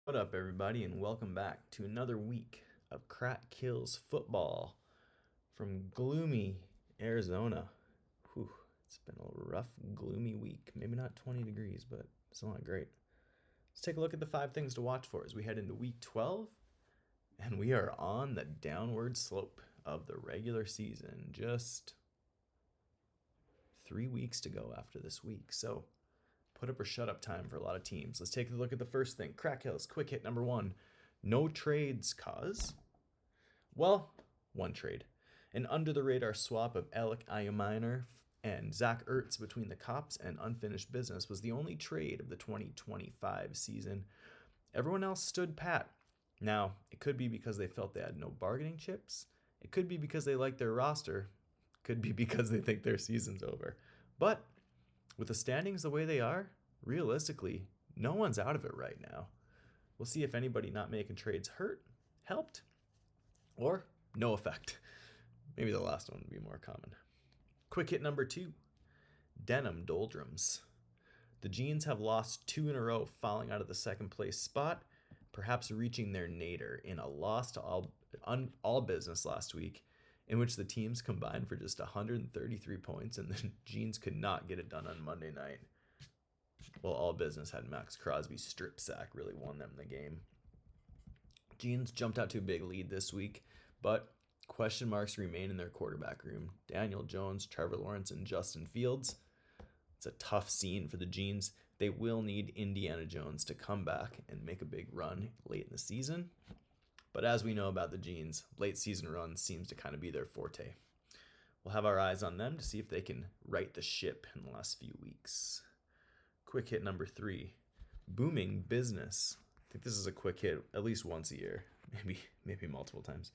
What up, everybody, and welcome back to another week of Crack Kills football from gloomy Arizona. Whew, it's been a rough, gloomy week. Maybe not 20 degrees, but still not great. Let's take a look at the 5 things to watch for as we head into week 12, and we are on the downward slope of the regular season. Just 3 weeks to go after this week, so put up or shut up time for a lot of teams. Let's take a look at the first thing. Crack Hills, quick hit number one. No trades cause, well, one trade. An under the radar swap of Alec Ayuminer and Zach Ertz between the Cops and Unfinished Business was the only trade of the 2025 season. Everyone else stood pat. Now, it could be because they felt they had no bargaining chips. It could be because they like their roster. It could be because they think their season's over. But with the standings the way they are, realistically, no one's out of it right now. We'll see if anybody not making trades hurt, helped, or no effect. Maybe the last one would be more common. Quick hit number two, Denim Doldrums. The Jeans have lost 2 in a row, falling out of the second place spot, perhaps reaching their nadir in a loss to all business last week, in which the teams combined for just 133 points, and the Jeans could not get it done on Monday night. Well, all business had Max Crosby's strip sack really won them the game. Jeans jumped out to a big lead this week, but question marks remain in their quarterback room. Daniel Jones, Trevor Lawrence, and Justin Fields. It's a tough scene for the Jeans. They will need Indiana Jones to come back and make a big run late in the season. But as we know about the Jeans, late season runs seems to kind of be their forte. We'll have our eyes on them to see if they can right the ship in the last few weeks. Quick hit number three, Booming Business. I think this is a quick hit at least once a year, maybe multiple times.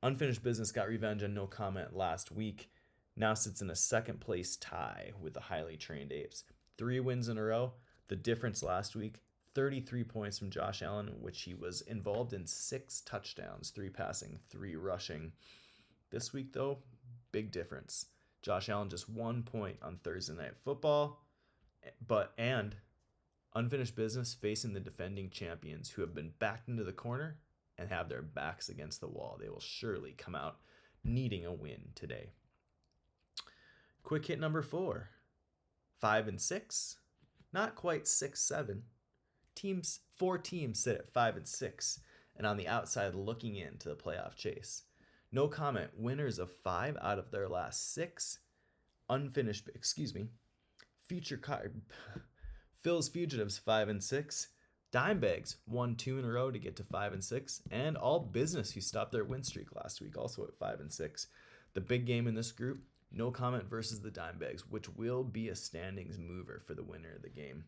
Unfinished Business got revenge on no comment last week. Now sits in a second place tie with the highly trained Apes. 3 wins in a row. The difference last week, 33 points from Josh Allen, in which he was involved in 6 touchdowns, 3 passing, 3 rushing. This week, though, big difference. Josh Allen just 1 point on Thursday Night Football, and Unfinished Business facing the defending champions who have been backed into the corner and have their backs against the wall. They will surely come out needing a win today. Quick hit number 4, 5 and 6, not quite 6-7. 4 teams sit at 5 and 6, and on the outside looking into the playoff chase. No comment. Winners of 5 out of their last 6. Future card. Phil's Fugitives 5 and 6. Dimebags won 2 in a row to get to 5 and 6, and All Business, who stopped their win streak last week, also at 5 and 6. The big game in this group, No Comment versus the Dimebags, which will be a standings mover for the winner of the game.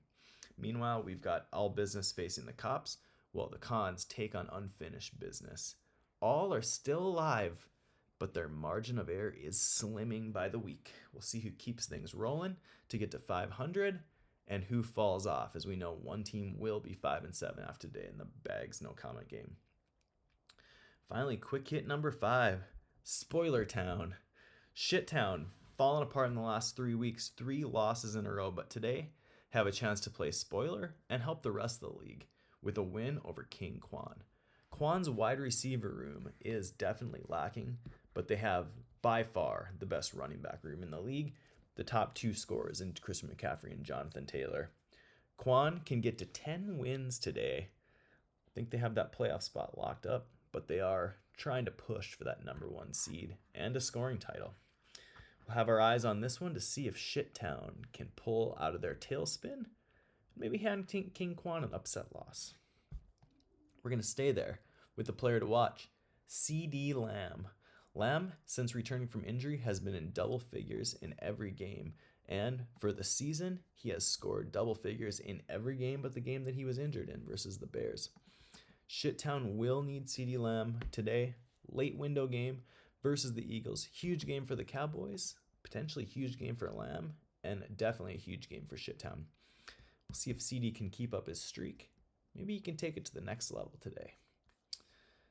Meanwhile, we've got All Business facing the Cops, while the Cons take on Unfinished Business. All are still alive, but their margin of error is slimming by the week. We'll see who keeps things rolling to get to 500 and who falls off, as we know one team will be 5 and 7 after today in the Bags No Comment game. Finally, quick hit number 5, Spoiler Town. Shit Town, fallen apart in the last 3 weeks, 3 losses in a row, but today have a chance to play spoiler and help the rest of the league with a win over King Quan. Quan's wide receiver room is definitely lacking, but they have by far the best running back room in the league. The top 2 scorers in Christian McCaffrey and Jonathan Taylor. Quan can get to 10 wins today. I think they have that playoff spot locked up, but they are trying to push for that number 1 seed and a scoring title. We'll have our eyes on this one to see if Shittown can pull out of their tailspin and maybe hand King Quan an upset loss. We're going to stay there with the player to watch, CeeDee Lamb. Lamb, since returning from injury, has been in double figures in every game. And for the season, he has scored double figures in every game but the game that he was injured in versus the Bears. Shittown will need CeeDee Lamb today. Late window game versus the Eagles. Huge game for the Cowboys. Potentially huge game for Lamb. And definitely a huge game for Shittown. We'll see if CD can keep up his streak. Maybe he can take it to the next level today.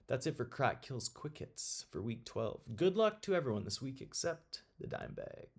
That's it for Crack Kills Quick Hits for Week 12. Good luck to everyone this week except the Dimebags.